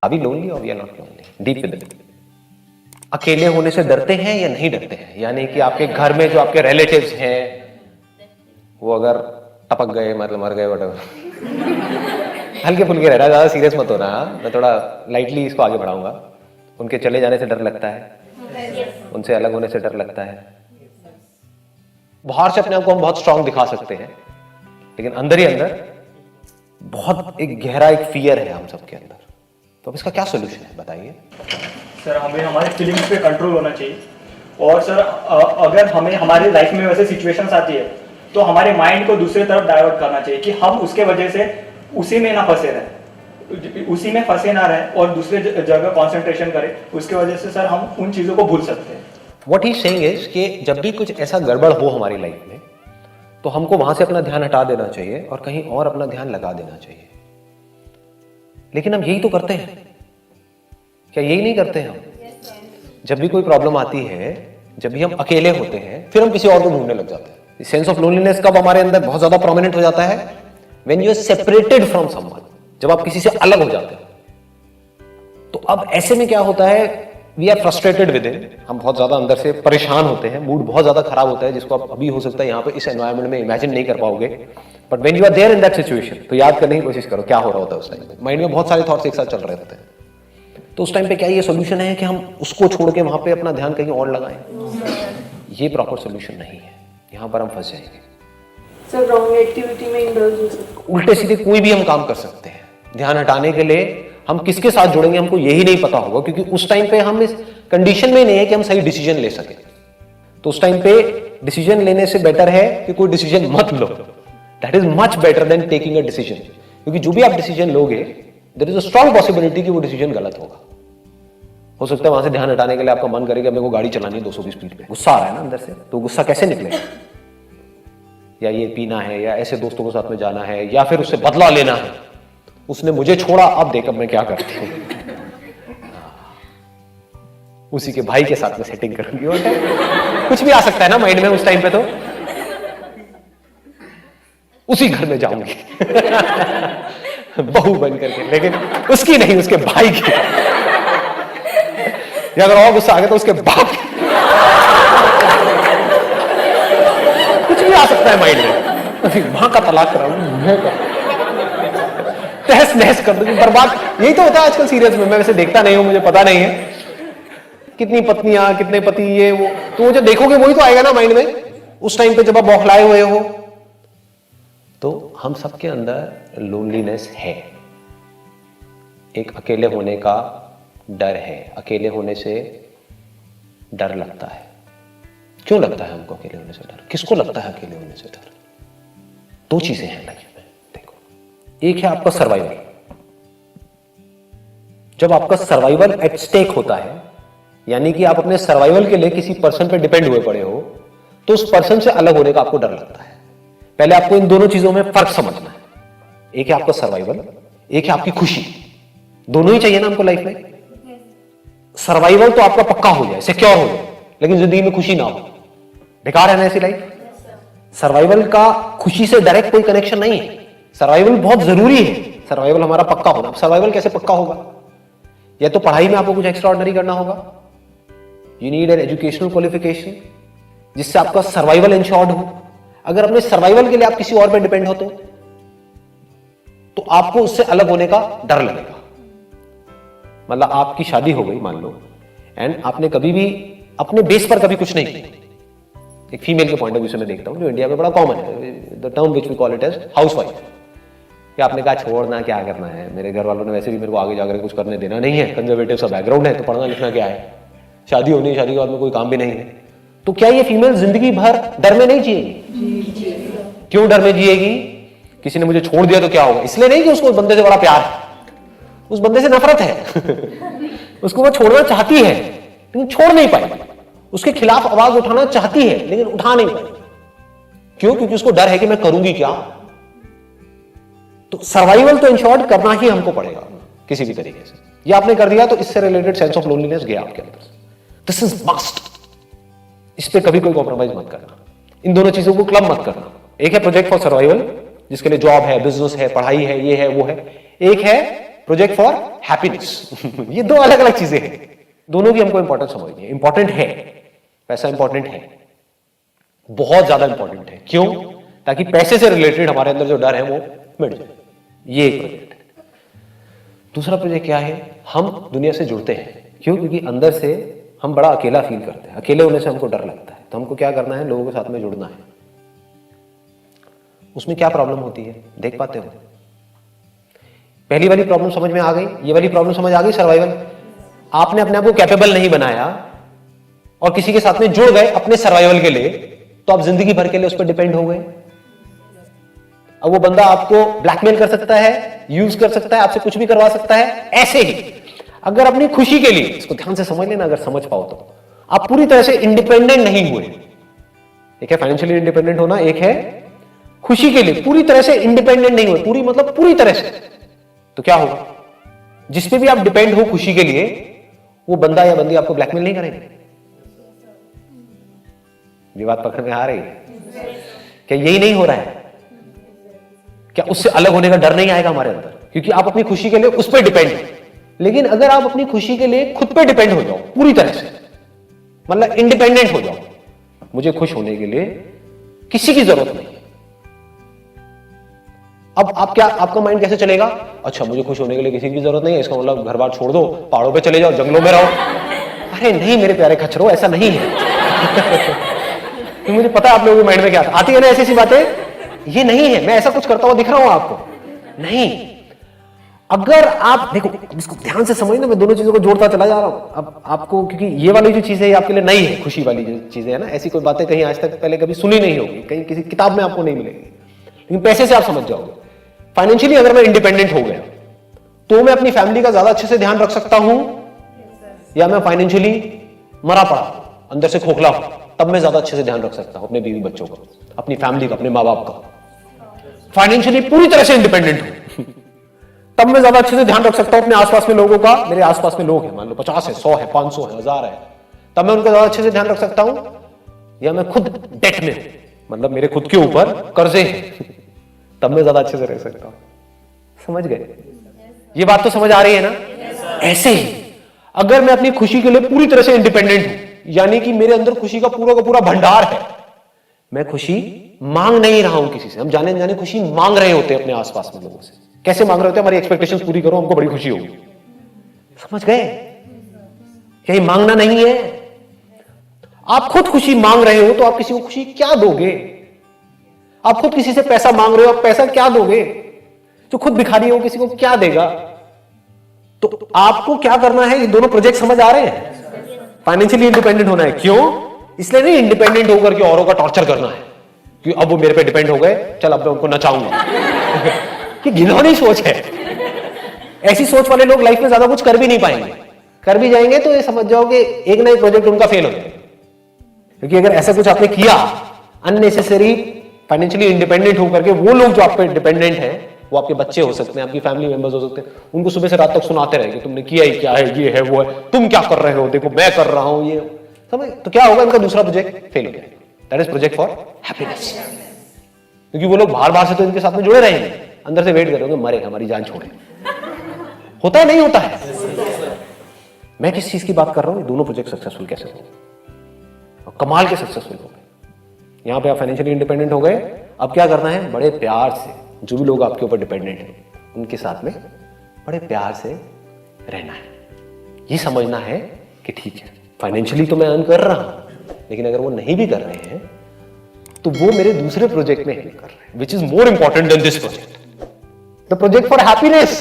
Are we lonely or we are not lonely? Deep within. अकेले होने से डरते हैं या नहीं डरते हैं? यानी कि आपके घर में जो आपके रिलेटिव्स हैं वो अगर टपक गए, मतलब मर गए, वhatever, हल्के फुल्के रह रहा है, ज्यादा सीरियस मत होना। मैं थोड़ा लाइटली इसको आगे बढ़ाऊंगा। उनके चले जाने से डर लगता है, उनसे अलग होने से डर लगता है। बाहर से अपने आप को हम बहुत स्ट्रांग दिखा सकते हैं, लेकिन अंदर ही अंदर बहुत एक गहरा एक फियर है हम सबके अंदर। तो अब इसका क्या सोल्यूशन है, बताइए। सर, हमें हमारे फीलिंग्स पे कंट्रोल होना चाहिए। और सर, अगर हमें हमारी लाइफ में वैसे सिचुएशंस आती है तो हमारे माइंड को दूसरी तरफ डाइवर्ट करना चाहिए कि हम उसके वजह से उसी में ना फंसे रहें, उसी में फंसे ना रहें और दूसरे जगह कंसंट्रेशन करें। उसके वजह से सर हम उन चीज़ों को भूल सकते हैं। व्हाट ही सेइंग इज कि जब भी कुछ ऐसा गड़बड़ हो हमारी लाइफ में तो हमको वहां से अपना ध्यान हटा देना चाहिए और कहीं और अपना ध्यान लगा देना चाहिए। लेकिन हम यही तो करते हैं, क्या यही नहीं करते हम? जब भी कोई प्रॉब्लम आती है, जब भी हम अकेले होते हैं, फिर हम किसी और को ढूंढने लग जाते हैं। सेंस ऑफ लोनलीनेस कब हमारे अंदर बहुत ज्यादा प्रोमिनेंट हो जाता है? When you are separated from someone, जब आप किसी से अलग हो जाते हैं। तो अब ऐसे में क्या होता है, we are frustrated with in, हम बहुत ज्यादा अंदर से परेशान होते हैं, मूड बहुत ज्यादा खराब होता है, जिसको आप अभी हो सकता है यहाँ पे इस एनवायरमेंट में इमेजिन नहीं कर पाओगे। But when you are there in that situation, तो याद करने की कोशिश करो क्या हो रहा होता है उस टाइम पे। माइंड में बहुत सारे थॉट्स एक साथ चल रहे होते हैं। तो उस टाइम पे क्या ये सोल्यूशन है कि हम उसको छोड़ के वहां पे अपना ध्यान कहीं और लगाएं? ये प्रॉपर सोल्यूशन नहीं है। यहां पर हम फंस जाएंगे। सर, रॉन्ग एक्टिविटी में इंडल्ज हो सकते हैं। उल्टे सीधे कोई भी हम काम कर सकते हैं। ध्यान हटाने के लिए हम किसके साथ जुड़ेंगे हमको यही नहीं पता होगा, क्योंकि उस टाइम पे हम इस कंडीशन में नहीं है कि हम सही डिसीजन ले सके। तो उस टाइम पे डिसीजन लेने से बेटर है कि कोई डिसीजन मत लो। That is much better than taking a decision, क्योंकि जो भी आप डिसीजन लोगे there is a strong possibility कि वो डिसीजन गलत होगा। हो सकता है वहां से ध्यान हटाने के लिए आपका मन करेगा मेरे को गाड़ी चलानी है 220 स्पीड पे, गुस्सा आ रहा है ना अंदर से, तो गुस्सा कैसे निकलेगा? या ये पीना है, या ऐसे दोस्तों के साथ में जाना है, या फिर उससे बदला लेना है, उसने मुझे छोड़ा, अब देख अब मैं क्या करती हूँ, उसी के भाई के साथ में सेटिंग करूंगी। और कुछ भी आ सकता है ना माइंड में उस टाइम पे, तो उसी घर में जाऊंगी बहू बन करके, लेकिन उसकी नहीं, उसके भाई की। या अगर और गुस्सा आ गया तो उसके बाप। कुछ भी आ सकता है माइंड में। मां का तलाक कराऊंगी, तहस नहस कर दूंगी, बर्बाद। यही तो होता है आजकल सीरियस में। मैं वैसे देखता नहीं हूं, मुझे पता नहीं है कितनी पत्नियां कितने पति, ये वो, तो वो जो देखोगे वही तो आएगा ना माइंड में उस टाइम पे जब आप बौखलाए हुए हो। तो हम सबके अंदर लोनलीनेस है, एक अकेले होने का डर है। अकेले होने से डर लगता है। क्यों लगता है हमको अकेले होने से डर? किसको लगता है अकेले होने से डर? दो चीजें हैं लाइफ में, देखो। एक है आपका सर्वाइवल। जब आपका सर्वाइवल एट स्टेक होता है, यानी कि आप अपने सर्वाइवल के लिए किसी पर्सन पे डिपेंड हुए पड़े हो, तो उस पर्सन से अलग होने का आपको डर लगता है। पहले आपको इन दोनों चीजों में फर्क समझना है। एक है आपका सर्वाइवल, एक है आपकी खुशी। दोनों ही चाहिए ना हमको लाइफ में। सर्वाइवल तो आपका पक्का हो जाए, सिक्योर हो जाए, लेकिन जिंदगी में खुशी ना हो, बेकार है ना ऐसी लाइफ। सर्वाइवल का खुशी से डायरेक्ट कोई कनेक्शन नहीं है। सर्वाइवल बहुत जरूरी है, सर्वाइवल हमारा पक्का होना। सर्वाइवल कैसे पक्का होगा? या तो पढ़ाई में आपको कुछ एक्स्ट्रा ऑर्डिनरी करना होगा। You need an educational qualification जिससे आपका सर्वाइवल इंश्योर्ड हो। अगर अपने सर्वाइवल के लिए आप किसी और पे डिपेंड हो तो आपको उससे अलग होने का डर लगेगा। मतलब आपकी शादी हो गई मान लो, एंड आपने कभी भी अपने बेस पर कभी कुछ नहीं किया। एक फीमेल के पॉइंट ऑफ व्यू से मैं देखता हूं, जो इंडिया में बड़ा कॉमन है, the term which we call it as housewife. कि आपने कहा छोड़ना क्या करना है, मेरे घर वालों ने वैसे भी मेरे को आगे जाकर कुछ करने देना नहीं है, कंजर्वेटिव सा बैकग्राउंड है, तो पढ़ना लिखना क्या है, शादी होनी है, शादी के बाद में कोई काम भी नहीं है। तो क्या ये फीमेल जिंदगी भर डर में नहीं जिएगी? क्यों डर में जिएगी? किसी ने मुझे छोड़ दिया तो क्या होगा? इसलिए नहीं कि उसको उस बंदे से बड़ा प्यार है, उस बंदे से नफरत है उसको वो छोड़ना चाहती है लेकिन छोड़ नहीं पाई। उसके खिलाफ आवाज उठाना चाहती है लेकिन उठा नहीं पाई। क्यों? क्योंकि उसको डर है कि मैं करूंगी क्या। तो सर्वाइवल तो इंश्योर्ड करना ही हमको पड़ेगा किसी भी तरीके से। ये आपने कर दिया तो इससे रिलेटेड सेंस ऑफ लोनलीनेस गया आपके अंदर। This is must. इस पे कभी कोई कॉम्प्रोमाइज मत करना। इन दोनों चीजों को क्लब मत करना। एक है प्रोजेक्ट फॉर सर्वाइवल, जिसके लिए जॉब है, बिजनेस है, पढ़ाई है, ये है, वो है। एक है प्रोजेक्ट फॉर हैप्पीनेस। ये दो अलग अलग चीजें हैं, दोनों की हमको इंपॉर्टेंस समझनी है। इंपॉर्टेंट है, पैसा इंपॉर्टेंट है, बहुत ज्यादा इंपॉर्टेंट है। क्यों? ताकि पैसे से रिलेटेड हमारे अंदर जो डर है वो मिट जाए। ये एक प्रोजेक्ट है। दूसरा प्रोजेक्ट क्या है? हम दुनिया से जुड़ते हैं। क्यों? क्योंकि अंदर से हम बड़ा अकेला फील करते हैं, अकेले होने से हमको डर लगता है। तो हमको क्या करना है? लोगों के साथ में जुड़ना है। उसमें क्या प्रॉब्लम होती है, देख पाते हो? पहली वाली प्रॉब्लम समझ में आ गई, ये वाली प्रॉब्लम समझ आ गई, सर्वाइवल। आपने अपने आप को कैपेबल नहीं बनाया और किसी के साथ में जुड़ गए अपने सर्वाइवल के लिए, तो आप जिंदगी भर के लिए उस पर डिपेंड हो गए। अब वो बंदा आपको ब्लैकमेल कर सकता है, यूज कर सकता है, आपसे कुछ भी करवा सकता है। ऐसे ही अगर अपनी खुशी के लिए, इसको ध्यान से समझ लेना, अगर समझ पाओ तो, आप पूरी तरह से इंडिपेंडेंट नहीं हुए। एक है फाइनेंशियली इंडिपेंडेंट होना, एक है खुशी के लिए पूरी तरह से इंडिपेंडेंट नहीं हुए। पूरी मतलब पूरी तरह से। तो क्या होगा? जिस पे भी आप डिपेंड हो खुशी के लिए, वो बंदा या बंदी आपको ब्लैकमेल नहीं करेंगे। ये बात पकड़ में आ रही है? क्या यही नहीं हो रहा है? क्या उससे अलग होने का डर नहीं आएगा हमारे अंदर? क्योंकि आप अपनी खुशी के लिए उस पर डिपेंड हो। लेकिन अगर आप अपनी खुशी के लिए खुद पे डिपेंड हो जाओ पूरी तरह से, मतलब इंडिपेंडेंट हो जाओ, मुझे खुश होने के लिए किसी की जरूरत नहीं। अब आप क्या, आपका माइंड कैसे चलेगा? अच्छा, मुझे खुश होने के लिए किसी की जरूरत नहीं है, इसका मतलब घर बार छोड़ दो, पहाड़ों पे चले जाओ, जंगलों में रहो। अरे नहीं मेरे प्यारे खच्चरों, ऐसा नहीं है। तो मुझे पता है आप लोगों के माइंड में क्या आती है ना ऐसी बातें। ये नहीं है, मैं ऐसा कुछ करता हुआ दिख रहा हूं आपको? नहीं। अगर आप देखो, इसको ध्यान से समझना, मैं दोनों चीजों को जोड़ता चला जा रहा हूं अब आपको, क्योंकि ये वाली जो चीजें आपके लिए नई है, खुशी वाली जो चीजें है ना, ऐसी कोई बातें कहीं आज तक पहले कभी सुनी नहीं होगी, कहीं किसी किताब में आपको नहीं मिलेगी, लेकिन पैसे से आप समझ जाओगे। फाइनेंशियली अगर मैं इंडिपेंडेंट हो गया तो मैं अपनी फैमिली का ज्यादा अच्छे से ध्यान रख सकता हूं, या मैं फाइनेंशियली मरा पड़ा अंदर से खोखला हूं, तब मैं ज्यादा अच्छे से ध्यान रख सकता हूं अपने बीवी बच्चों का, अपनी फैमिली का, अपने माँ बाप का। फाइनेंशियली पूरी तरह से इंडिपेंडेंट हूं, तब मैं ज्यादा अच्छे से ध्यान रख सकता हूं अपने आसपास में लोगों का। मेरे आसपास में लोग हैं, मान लो 50 है, 100 है, 500 है, 1000 है, तब मैं उनका ज्यादा अच्छे से ध्यान रख सकता हूं। या मैं खुद डेट में हूं, मतलब मेरे खुद के ऊपर कर्जे हैं, तब मैं ज्यादा अच्छे से रह सकता हूं। समझ गए? ये बात तो समझ आ रही है ना? ऐसे ही अगर मैं अपनी खुशी के लिए पूरी तरह से इंडिपेंडेंट हूं, यानी कि मेरे अंदर खुशी का पूरा भंडार है, मैं खुशी मांग नहीं रहा हूं किसी से। हम जाने जाने खुशी मांग रहे होते हैं अपने आसपास में लोगों से। कैसे मांग रहे होते हैं? हमारी एक्सपेक्टेशंस पूरी करो, हमको बड़ी खुशी होगी। समझ गए? क्या ये मांगना नहीं है? आप खुद खुशी मांग रहे हो तो आप किसी को खुशी क्या दोगे? आप खुद किसी से पैसा मांग रहे हो, आप पैसा क्या दोगे? जो खुद भिखारी हो किसी को क्या देगा? तो आपको क्या करना है? ये दोनों प्रोजेक्ट समझ आ रहे हैं? फाइनेंशियली इंडिपेंडेंट होना है। क्यों? इसलिए नहीं इंडिपेंडेंट होकर के औरों का टॉर्चर करना है कि अब वो मेरे पे डिपेंड हो गए, चल अब मैं उनको नचाऊंगा। कि घिनौनी सोच है। ऐसी सोच वाले लोग लाइफ में ज्यादा कुछ कर भी नहीं पाएंगे। कर भी जाएंगे तो ये समझ जाओ कि एक ना एक प्रोजेक्ट उनका फेल हो जाएगा। क्योंकि अगर ऐसा कुछ आपने किया अननेसेसरी, फाइनेंशियली इंडिपेंडेंट होकर के, वो लोग जो आप पे डिपेंडेंट हैं, वो आपके बच्चे हो सकते हैं, आपकी फैमिली मेंबर्स हो सकते हैं, उनको सुबह से रात तक सुनाते रहेंगे तुमने किया ही क्या है, ये है वो है, तुम क्या कर रहे हो, देखो मैं कर रहा हूं, ये समझ। तो क्या होगा? इनका दूसरा प्रोजेक्ट फेल हो जाएगा। That is project for happiness. क्योंकि वो लोग बाहर से तो इनके साथ में जुड़े रहेंगे, अंदर से वेट करोगे मरे, हमारी जान छोड़े। होता है नहीं होता है? मैं किस चीज की बात कर रहा हूं? दोनों प्रोजेक्ट सक्सेसफुल कैसे हो और कमाल के सक्सेसफुल हो गए। यहां पे आप फाइनेंशियली इंडिपेंडेंट हो गए। अब क्या करना है? बड़े प्यार से जो भी लोग आपके ऊपर डिपेंडेंट हैं उनके साथ में बड़े प्यार से रहना है। ये समझना है कि ठीक है फाइनेंशियली तो मैं अर्न कर रहा हूं, लेकिन अगर वो नहीं भी कर रहे हैं तो वो मेरे दूसरे प्रोजेक्ट में हेल्प कर रहे हैं, which is more important than this project, the project for happiness.